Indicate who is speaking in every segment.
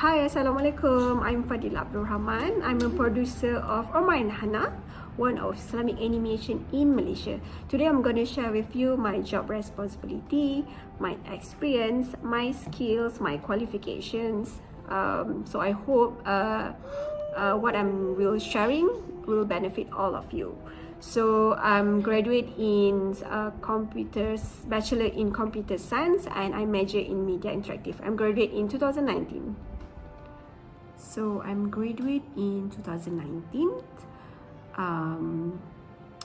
Speaker 1: Hi, Assalamualaikum. I'm Fadilah Abdul Rahman. I'm a producer of Rahman, one of Islamic animation in Malaysia. Today I'm going to share with you my job responsibility, my experience, my skills, my qualifications. So I hope what I'm will sharing will benefit all of you. So I'm graduate in Bachelor in Computer Science, and I major in Media Interactive. I'm graduate in 2019. So I'm graduate in 2019.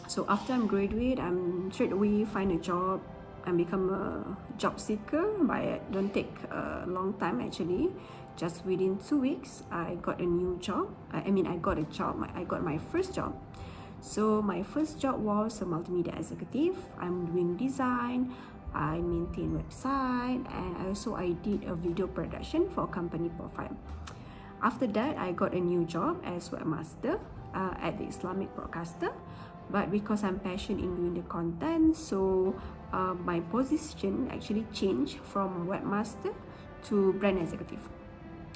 Speaker 1: So after I'm graduate, I'm straight away find a job and become a job seeker. But it don't take a long time actually. Just within 2 weeks, I got a new job. I got a job. I got my first job. So my first job was a multimedia executive. I'm doing design, I maintain website, and I did a video production for company profile. After that, I got a new job as webmaster at the Islamic broadcaster. But because I'm passionate in doing the content, so my position actually changed from webmaster to brand executive,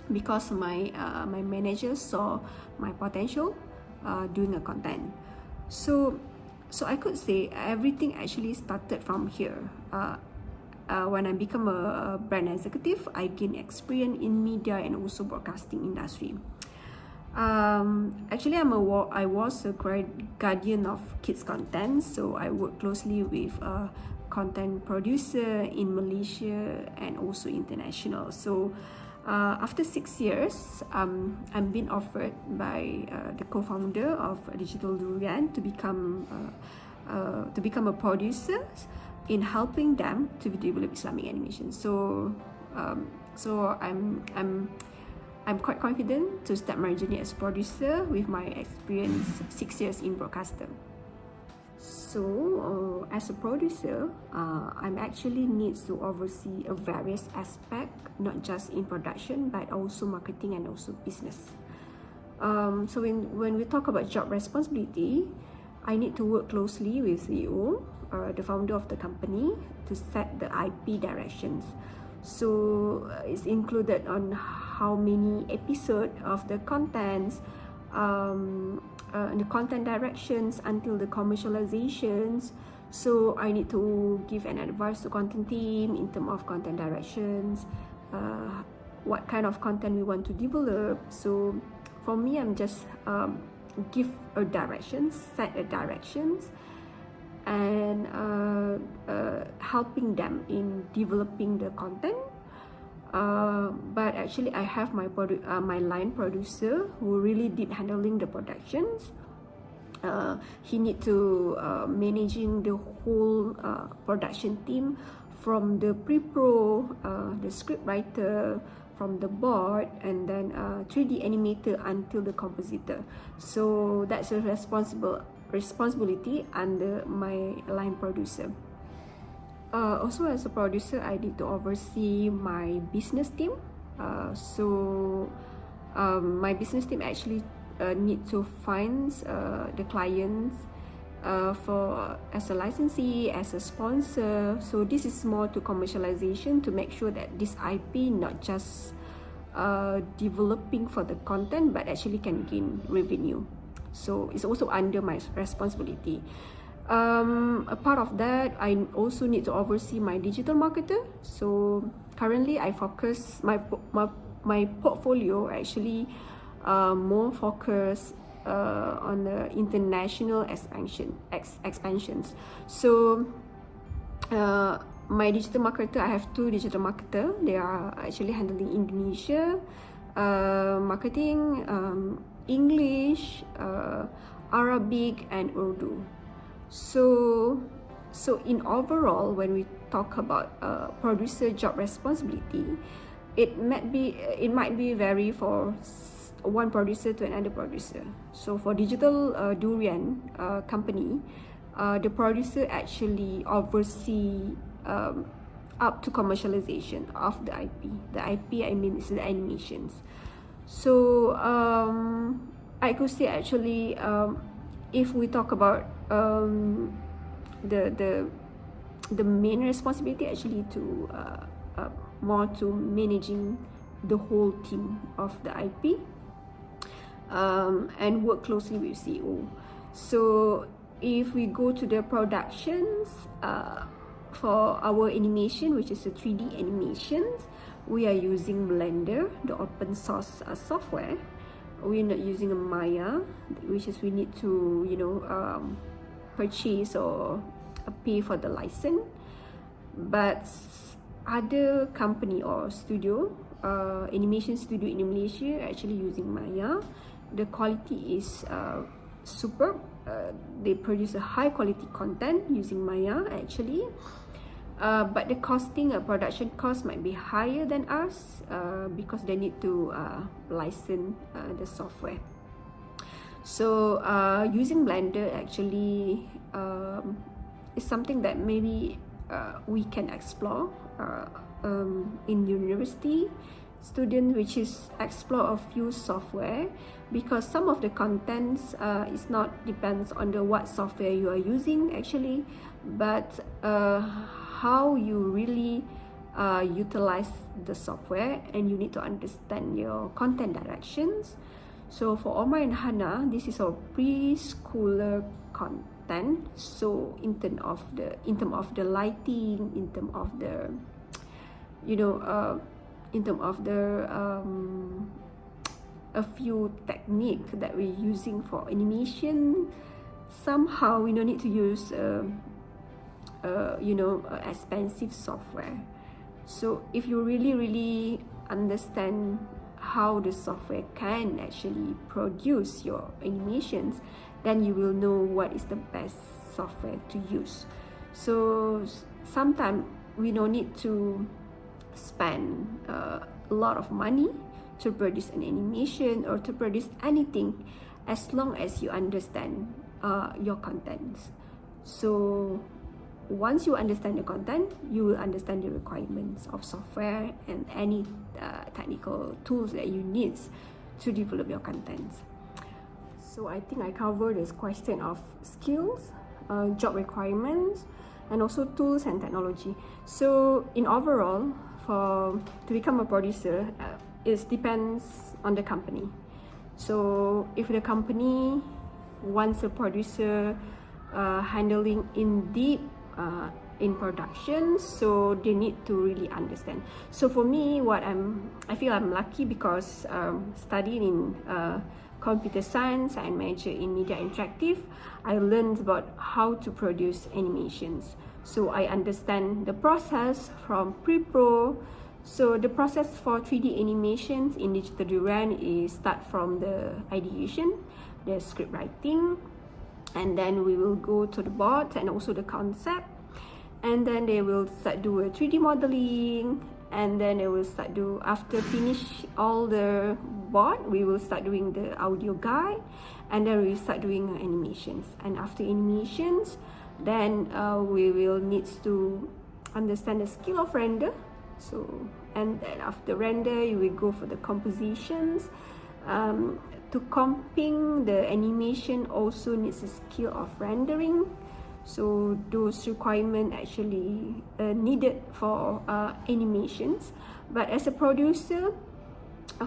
Speaker 1: because my manager saw my potential doing a content. So I could say everything actually started from here. When I become a brand executive, I gain experience in media and also broadcasting industry. Actually, I was a guardian of kids content, so I work closely with a content producer in Malaysia and also international. So after 6 years, I'm being offered by the co-founder of Digital Durian to become a producer in helping them to develop Islamic animation. So I'm quite confident to start my journey as producer with my experience 6 years in broadcaster. So as a producer, I'm actually needs to oversee a various aspect, not just in production but also marketing and also business. So when we talk about job responsibility, I need to work closely with CEO, the founder of the company, to set the IP directions. So it's included on how many episodes of the contents, the content directions until the commercializations. So I need to give an advice to content team in terms of content directions, what kind of content we want to develop. So for me, I'm just give a direction, set a directions, and helping them in developing the content. But actually, I have my line producer who really did handling the productions. He need to managing the whole production team, from the pre-pro, the script writer, from the board, and then 3D animator until the compositor. So that's a responsibility under my line producer. Also as a producer, I need to oversee my business team. My business team actually need to find the clients as a licensee, as a sponsor. So this is more to commercialization, to make sure that this IP not just developing for the content but actually can gain revenue. So it's also under my responsibility. A part of that, I also need to oversee my digital marketer. So currently I focus my portfolio actually more focused on the international expansions. So my digital marketer, I have 2 digital marketer. They are actually handling Indonesia marketing, English, Arabic, and Urdu. So in overall, when we talk about producer job responsibility, it might be vary for one producer to another producer. So for Digital Durian company, the producer actually oversee up to commercialization of the IP. The IP, I mean, is the animations. So I could say actually, if we talk about the main responsibility actually to more to managing the whole team of the IP, and work closely with CEO. So if we go to the productions, for our animation, which is a 3D animations, we are using Blender, the open source software. We're not using a Maya, which is we need to, purchase or pay for the license. But other company or studio, animation studio in Malaysia, actually using Maya. The quality is superb. They produce a high quality content using Maya actually. But the production cost might be higher than us, because they need to license the software. So using Blender actually is something that maybe we can explore in university student, which is explore a few software, because some of the contents is not depends on the what software you are using actually, but how you really utilize the software, and you need to understand your content directions. So for Omar and Hannah, this is our preschooler content. So in term of the lighting, in term of the a few technique that we're using for animation. Somehow we don't need to use expensive software. So if you really understand how the software can actually produce your animations, then you will know what is the best software to use. So sometimes we don't need to spend a lot of money to produce an animation or to produce anything, as long as you understand your contents. So once you understand the content, you will understand the requirements of software and any technical tools that you need to develop your contents. So I think I covered this question of skills, job requirements, and also tools and technology. So in overall, to become a producer, it depends on the company. So if the company wants a producer handling in deep in production, so they need to really understand. So for me, I feel I'm lucky because studying in computer science and major in media interactive, I learned about how to produce animations. So I understand the process from pre-pro. So the process for 3D animations in digital durian is start from the ideation, the script writing, and then we will go to the board and also the concept, and then they will start do a 3D modeling, and then they will start do, after finish all the board, we will start doing the audio guide, and then we start doing animations. And after animations, then we will need to understand the skill of render. So, and then after render, you will go for the compositions. To comping the animation also needs a skill of rendering. So those requirements actually needed for animations. But as a producer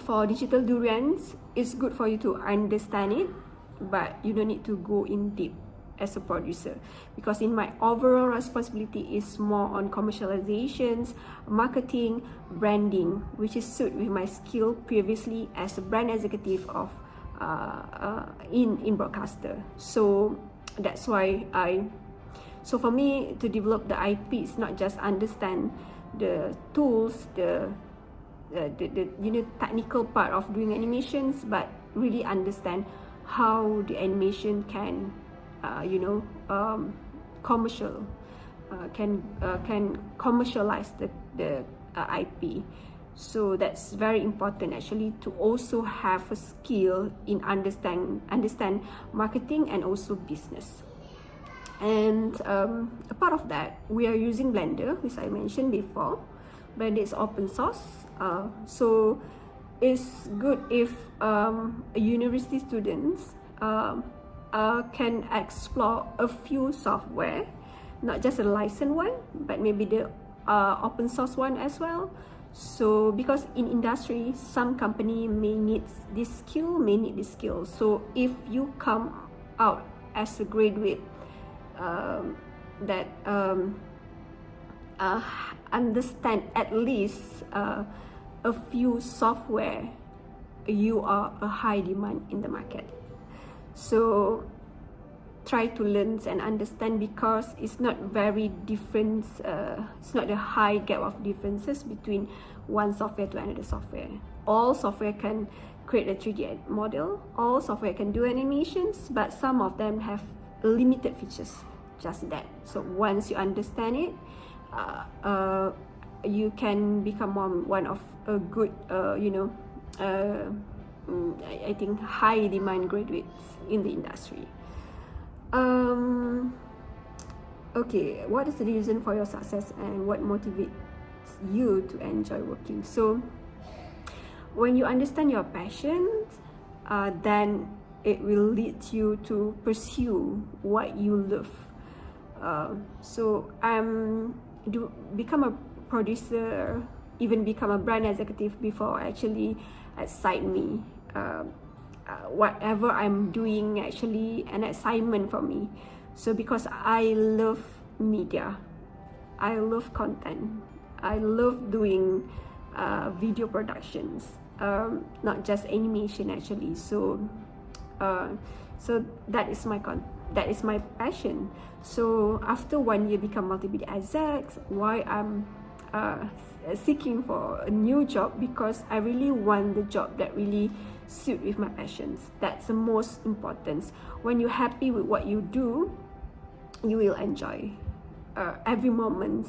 Speaker 1: for digital durians, it's good for you to understand it, but you don't need to go in deep as a producer, because in my overall responsibility is more on commercializations, marketing, branding, which is suit with my skill previously as a brand executive of in broadcaster. So that's why so for me to develop the IP, it's not just understand the tools, the technical part of doing animations, but really understand how the animation can can commercialize the IP. So that's very important actually, to also have a skill in understand marketing and also business. And a part of that, we are using Blender, which I mentioned before. Blender is open source, so it's good if university students can explore a few software, not just a licensed one, but maybe the open source one as well. So because in industry, some company may need this skill, may need this skill. So if you come out as a graduate that understand at least a few software, you are a high demand in the market. So try to learn and understand, because it's not very different, it's not a high gap of differences between one software to another software. All software can create a 3D model, all software can do animations, but some of them have limited features, just that. So once you understand it, you can become one of a good, I think high demand graduates in the industry. Okay, what is the reason for your success and what motivates you to enjoy working? So when you understand your passion, then it will lead you to pursue what you love. So become a producer, even become a brand executive before actually excite me. Whatever I'm doing actually an assignment for me. So because I love media, I love content, I love doing video productions, not just animation actually. So that is my passion. So after 1 year become multimedia exec, why I'm seeking for a new job, because I really want the job that really suit with my passions. That's the most important. When you're happy with what you do, you will enjoy every moment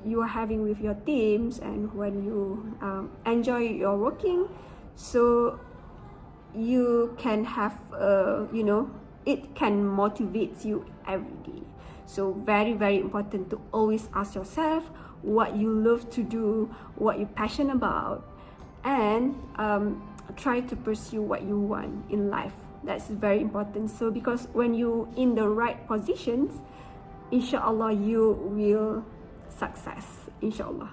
Speaker 1: you are having with your teams, and when you enjoy your working, so you can have it can motivate you every day. So very, very important to always ask yourself what you love to do, what you're passionate about, and try to pursue what you want in life. That's very important. So because when you in the right positions, inshallah you will success, inshallah.